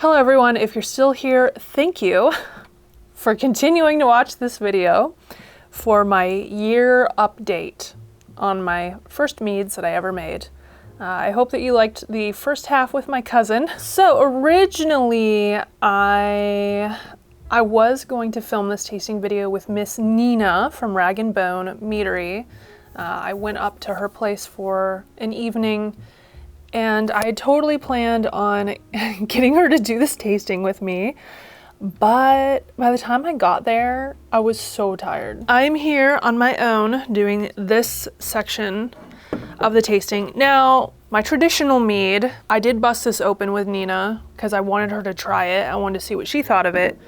Hello everyone, if you're still here, thank you for continuing to watch this video for my year update on my first meads that I ever made. I hope that you liked the first half with my cousin. So originally I was going to film this tasting video with Miss Nina from Rag & Bone Meadery. I went up to her place for an evening and I had totally planned on getting her to do this tasting with me, but by the time I got there, I was so tired. I'm here on my own doing this section of the tasting. Now, my traditional mead, I did bust this open with Nina because I wanted her to try it. I wanted to see what she thought of it,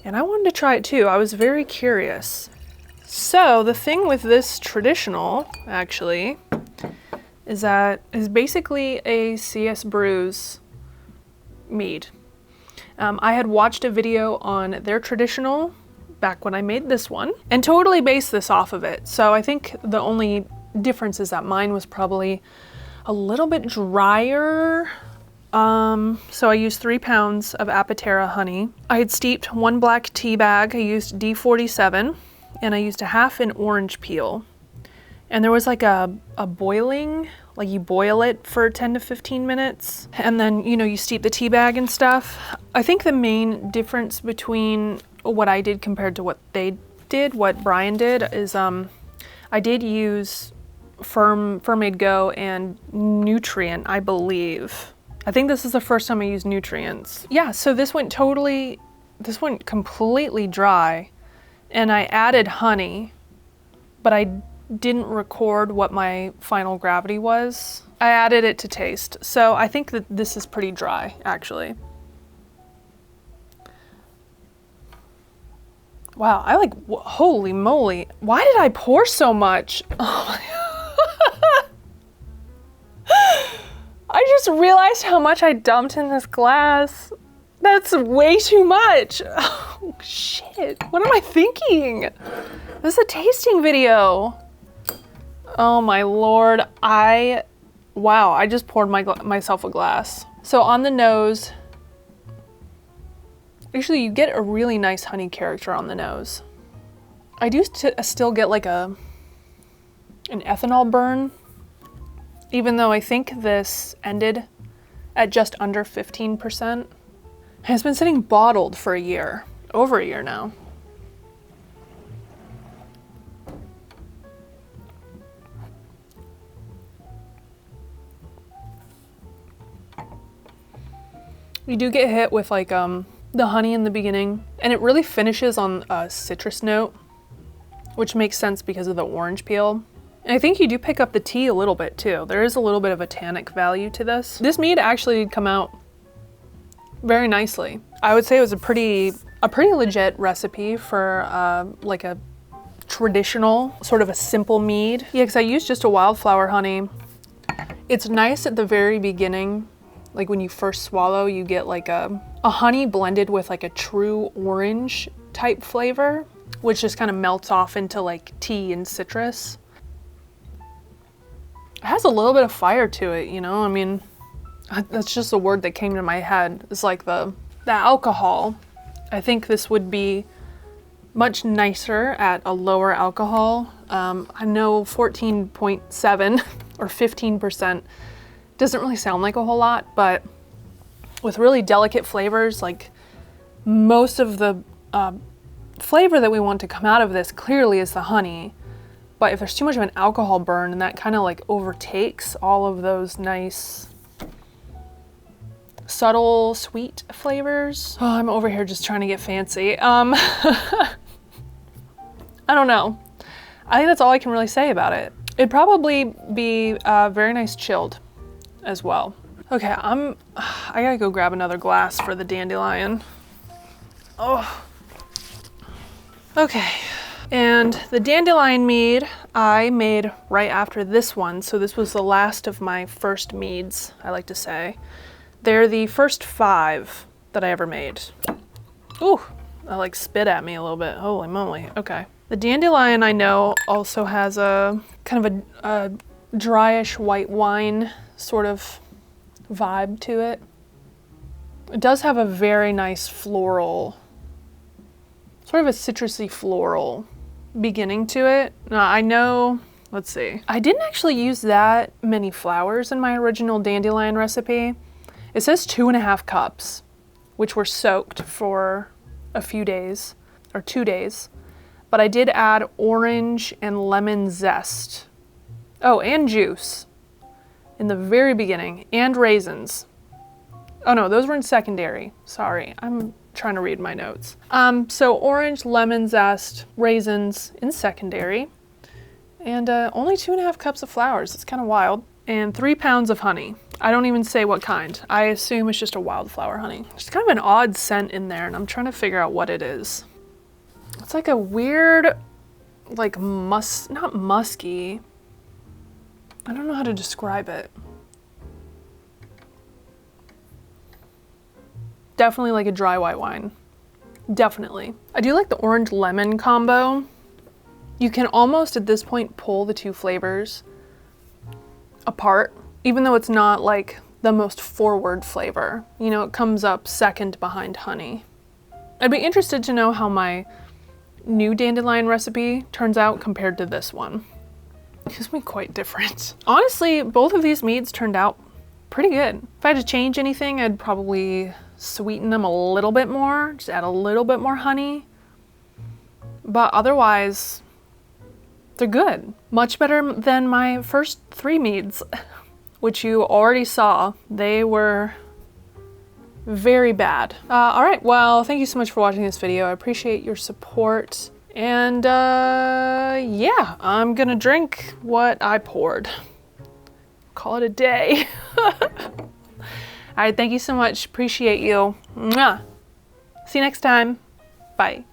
and I wanted to try it too. I was very curious. So the thing with this traditional, actually, is that it's basically a CS Brews mead. I had watched a video on their traditional back when I made this one and totally based this off of it. So I think the only difference is that mine was probably a little bit drier. So I used 3 pounds of Apatera honey. I had steeped 1 black tea bag. I used D47 and I used a half an orange peel. And there was like a boiling, like you boil it for 10 to 15 minutes and then, you know, you steep the tea bag and stuff. I think the main difference between what I did compared to what they did, what Brian did, is I did use Fermaid Go and Nutrient, I believe. I think this is the first time I used nutrients. Yeah, so this went completely dry and I added honey, but I didn't record what my final gravity was. I added it to taste. So I think that this is pretty dry, actually. Wow, holy moly. Why did I pour so much? Oh I just realized how much I dumped in this glass. That's way too much. Oh shit, what am I thinking? This is a tasting video. Oh my lord, wow, I just poured myself a glass. So on the nose, actually you get a really nice honey character on the nose. I do still get like an ethanol burn, even though I think this ended at just under 15%. It's been sitting bottled for a year, over a year now. You do get hit with like the honey in the beginning, and it really finishes on a citrus note, which makes sense because of the orange peel. And I think you do pick up the tea a little bit too. There is a little bit of a tannic value to this. This mead actually did come out very nicely. I would say it was a pretty legit recipe for like a traditional, sort of a simple mead. Yeah, because I used just a wildflower honey. It's nice at the very beginning. Like when you first swallow, you get like a honey blended with like a true orange type flavor, which just kind of melts off into like tea and citrus. It has a little bit of fire to it, you know? I mean, that's just a word that came to my head. It's like the alcohol. I think this would be much nicer at a lower alcohol. I know 14.7 or 15% doesn't really sound like a whole lot, but with really delicate flavors, like most of the flavor that we want to come out of this clearly is the honey. But if there's too much of an alcohol burn, and that kind of like overtakes all of those nice, subtle, sweet flavors. Oh, I'm over here just trying to get fancy. I don't know. I think that's all I can really say about it. It'd probably be very nice chilled as well. Okay, I gotta go grab another glass for the dandelion. Oh. Okay, and the dandelion mead I made right after this one, so this was the last of my first meads, I like to say. They're the first 5 that I ever made. Ooh, that like spit at me a little bit, holy moly, okay. The dandelion I know also has a kind of a dryish white wine sort of vibe to it. It does have a very nice floral, sort of a citrusy floral beginning to it. Now, I know, let's see. I didn't actually use that many flowers in my original dandelion recipe. It says 2.5 cups, which were soaked for a few days, or 2 days. But I did add orange and lemon zest. Oh, and juice in the very beginning, and raisins. Oh no, those were in secondary. Sorry, I'm trying to read my notes. So orange, lemon zest, raisins in secondary, and only 2.5 cups of flowers. It's kind of wild. And 3 pounds of honey. I don't even say what kind. I assume it's just a wildflower honey. There's kind of an odd scent in there, and I'm trying to figure out what it is. It's like a weird, like not musky. I don't know how to describe it. Definitely like a dry white wine. Definitely. I do like the orange lemon combo. You can almost at this point pull the 2 flavors apart, even though it's not like the most forward flavor. You know, it comes up second behind honey. I'd be interested to know how my new dandelion recipe turns out compared to this one. It's been quite different. Honestly, both of these meads turned out pretty good. If I had to change anything, I'd probably sweeten them a little bit more, just add a little bit more honey. But otherwise, they're good. Much better than my first 3 meads, which you already saw. They were very bad. All right, well, thank you so much for watching this video. I appreciate your support. And yeah, I'm gonna drink what I poured. Call it a day. All right, thank you so much. Appreciate you. Mwah. See you next time. Bye.